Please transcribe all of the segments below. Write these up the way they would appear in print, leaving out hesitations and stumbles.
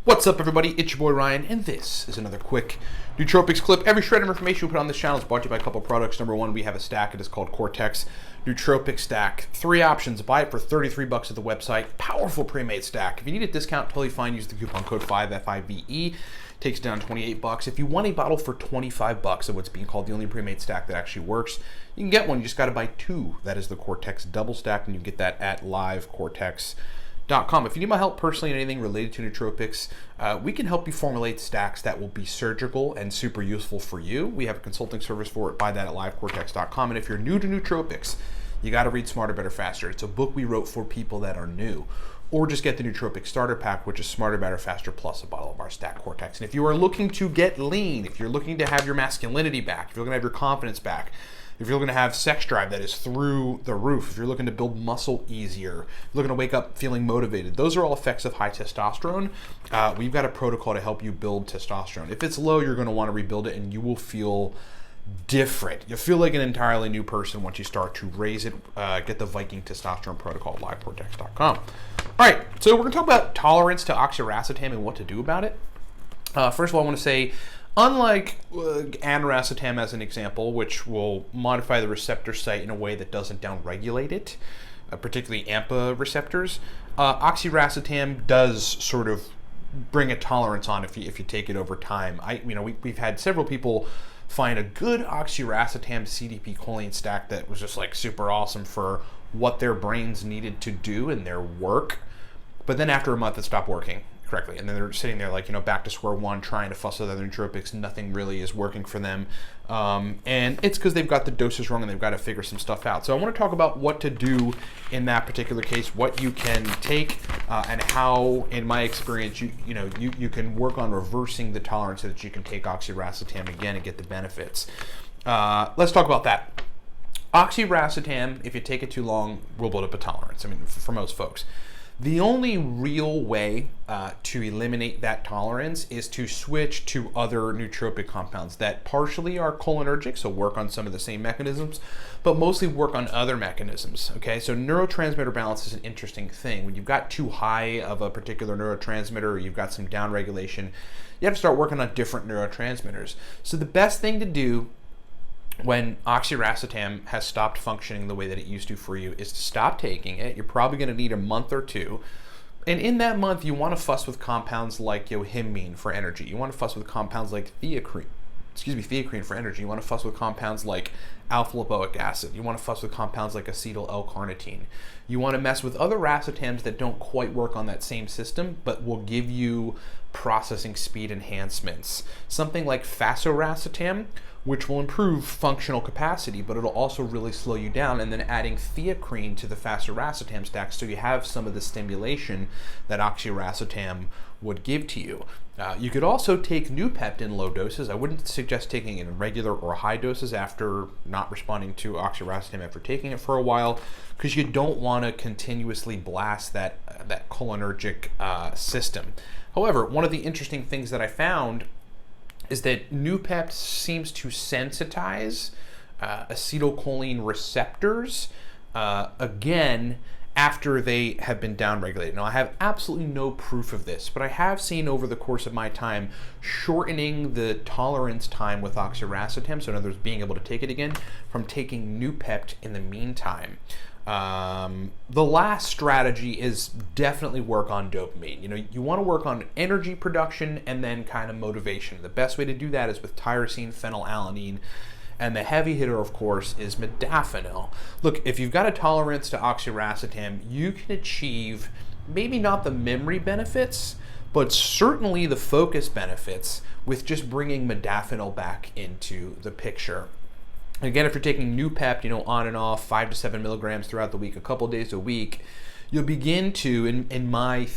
What's up, everybody? It's your boy Ryan, and this is another quick Nootropics clip. Every shred of information we put on this channel is brought to you by a couple products. Number one, we have a stack. It is called Cortex Nootropic Stack. 3 options. Buy it for $33 at the website. Powerful pre-made stack. If you need a discount, totally fine. Use the coupon code 5FIVE. Takes down $28. If you want a bottle for $25 of what's being called the only pre-made stack that actually works, you can get one. You just got to buy 2. That is the Cortex Double Stack, and you get that at livecortex.com. If you need my help personally in anything related to nootropics, we can help you formulate stacks that will be surgical and super useful for you. We have a consulting service for it. Buy that at livecortex.com. And if you're new to nootropics, you got to read Smarter, Better, Faster. It's a book we wrote for people that are new. Or just get the Nootropic Starter Pack, which is Smarter, Better, Faster, plus a bottle of our Stack Cortex. And if you are looking to get lean, if you're looking to have your masculinity back, if you're looking to have your confidence back, if you're looking to have sex drive that is through the roof, if you're looking to build muscle easier, if you're looking to wake up feeling motivated, those are all effects of high testosterone. We've got a protocol to help you build testosterone. If it's low, you're going to want to rebuild it, and you will feel different. You'll feel like an entirely new person once you start to raise it. Get the Viking Testosterone Protocol at livecortex.com. All right, so we're going to talk about tolerance to oxiracetam and what to do about it. First of all, I want to say, unlike aniracetam as an example, which will modify the receptor site in a way that doesn't downregulate it, particularly AMPA receptors, oxiracetam does sort of bring a tolerance on if you take it over time. We've had several people find a good oxiracetam CDP choline stack that was just like super awesome for what their brains needed to do in their work, but then after a month it stopped working correctly, and then they're sitting there like, back to square one, trying to fuss with other nootropics. Nothing really is working for them, and it's because they've got the doses wrong and they've got to figure some stuff out. So I want to talk about what to do in that particular case, what you can take, and how, in my experience, you can work on reversing the tolerance so that you can take oxiracetam again and get the benefits. Let's talk about that. Oxiracetam, if you take it too long, will build up a tolerance. For most folks. The only real way to eliminate that tolerance is to switch to other nootropic compounds that partially are cholinergic, so work on some of the same mechanisms, but mostly work on other mechanisms. Okay, so neurotransmitter balance is an interesting thing. When you've got too high of a particular neurotransmitter, or you've got some downregulation, you have to start working on different neurotransmitters. So the best thing to do when oxiracetam has stopped functioning the way that it used to for you is to stop taking it. You're probably going to need a month or two. And in that month, you want to fuss with compounds like yohimbine for energy. You want to fuss with compounds like theacrine for energy. You want to fuss with compounds like alpha-lipoic acid. You want to fuss with compounds like acetyl L-carnitine. You want to mess with other racetams that don't quite work on that same system, but will give you processing speed enhancements. Something like fasoracetam, which will improve functional capacity, but it'll also really slow you down, and then adding theacrine to the fasoracetam stack so you have some of the stimulation that oxiracetam would give to you. You could also take Noopept in low doses. I wouldn't suggest taking it in regular or high doses after not responding to oxiracetam after taking it for a while, because you don't want to continuously blast that cholinergic system. However, one of the interesting things that I found is that Noopept seems to sensitize acetylcholine receptors again after they have been downregulated. Now, I have absolutely no proof of this, but I have seen over the course of my time shortening the tolerance time with oxiracetam, so in other words, being able to take it again, from taking Noopept in the meantime. The last strategy is definitely work on dopamine. You want to work on energy production and then kind of motivation. The best way to do that is with tyrosine, phenylalanine, and the heavy hitter, of course, is modafinil. Look, if you've got a tolerance to oxiracetam, you can achieve maybe not the memory benefits, but certainly the focus benefits with just bringing modafinil back into the picture. Again, if you're taking Noopept, on and off, 5 to 7 milligrams throughout the week, a couple days a week, you'll begin to, in my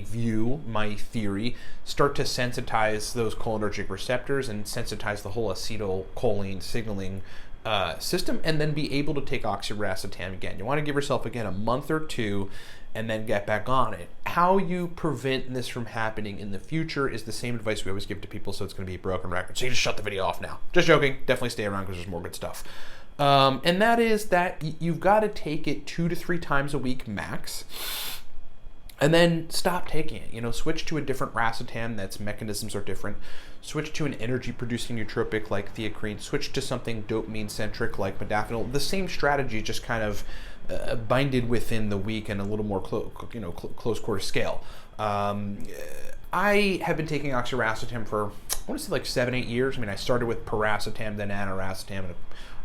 view, my theory, start to sensitize those cholinergic receptors and sensitize the whole acetylcholine signaling system, and then be able to take oxiracetam again. You want to give yourself, again, a month or two and then get back on it. How you prevent this from happening in the future is the same advice we always give to people, so it's going to be a broken record. So you just shut the video off now. Just joking. Definitely stay around because there's more good stuff. And that is that you've got to take it 2 to 3 times a week max. and then stop taking it. You know, switch to a different racetam that's mechanisms are different. Switch to an energy-producing nootropic like theacrine. Switch to something dopamine-centric like modafinil. The same strategy, just kind of binded within the week and a little more close quarter scale. I have been taking oxiracetam for, I want to say like 7-8 years. I mean, I started with piracetam, then aniracetam, and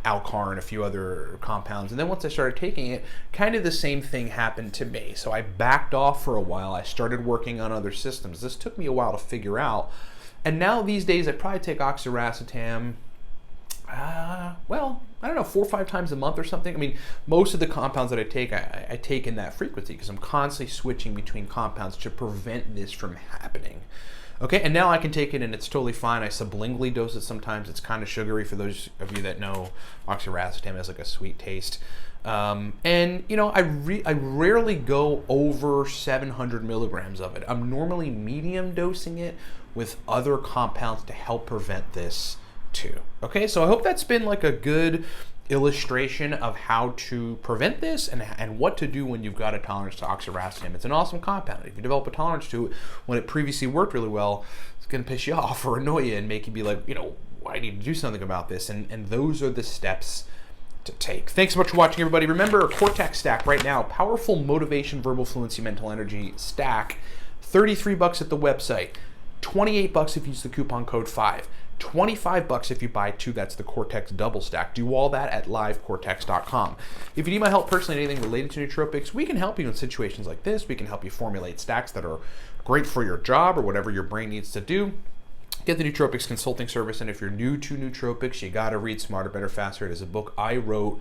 Alcar and a few other compounds. And then once I started taking it, kind of the same thing happened to me. So I backed off for a while. I started working on other systems. This took me a while to figure out. And now these days I probably take oxiracetam, well, I don't know, 4 or 5 times a month or something. I mean, most of the compounds that I take in that frequency because I'm constantly switching between compounds to prevent this from happening. Okay, and now I can take it and it's totally fine. I sublingually dose it sometimes. It's kind of sugary for those of you that know oxiracetam has like a sweet taste. And you know, I rarely go over 700 milligrams of it. I'm normally medium dosing it with other compounds to help prevent this too. Okay, so I hope that's been like a good illustration of how to prevent this and what to do when you've got a tolerance to oxiracetam. It's an awesome compound. If you develop a tolerance to it when it previously worked really well, it's going to piss you off or annoy you and make you be like, you know, I need to do something about this. And those are the steps to take. Thanks so much for watching, everybody. Remember, Cortex stack right now, powerful motivation, verbal fluency, mental energy stack, $33 at the website, $28 if you use the coupon code 5. $25 if you buy 2. That's the Cortex double stack. Do all that at livecortex.com. If you need my help personally, anything related to nootropics, we can help you in situations like this. We can help you formulate stacks that are great for your job or whatever your brain needs to do. Get the Nootropics consulting service, and if you're new to nootropics, you got to read Smarter, Better, Faster. It is a book I wrote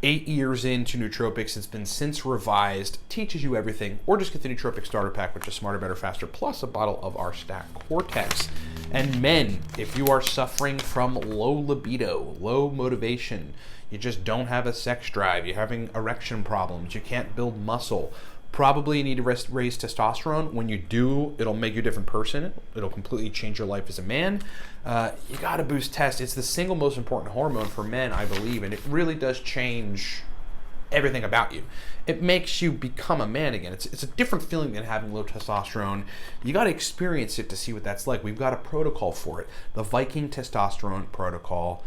8 years into nootropics. It's been since revised, teaches you everything. Or just get the Nootropic starter pack, which is Smarter, Better, Faster, plus a bottle of our stack Cortex. And men, if you are suffering from low libido, low motivation, you just don't have a sex drive, you're having erection problems, you can't build muscle, probably you need to raise testosterone. When you do, it'll make you a different person. It'll completely change your life as a man. You got to boost test. It's the single most important hormone for men, I believe, and it really does change everything about you. It makes you become a man again. It's a different feeling than having low testosterone. You got to experience it to see what that's like. We've got a protocol for it. The Viking Testosterone Protocol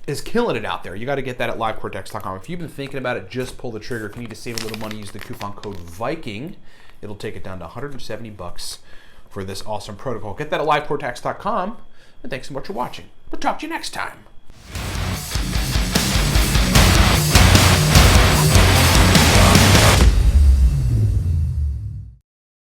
is killing it out there. You got to get that at livecortex.com. If you've been thinking about it, just pull the trigger. If you need to save a little money, use the coupon code VIKING. It'll take it down to $170 for this awesome protocol. Get that at livecortex.com. And thanks so much for watching. We'll talk to you next time.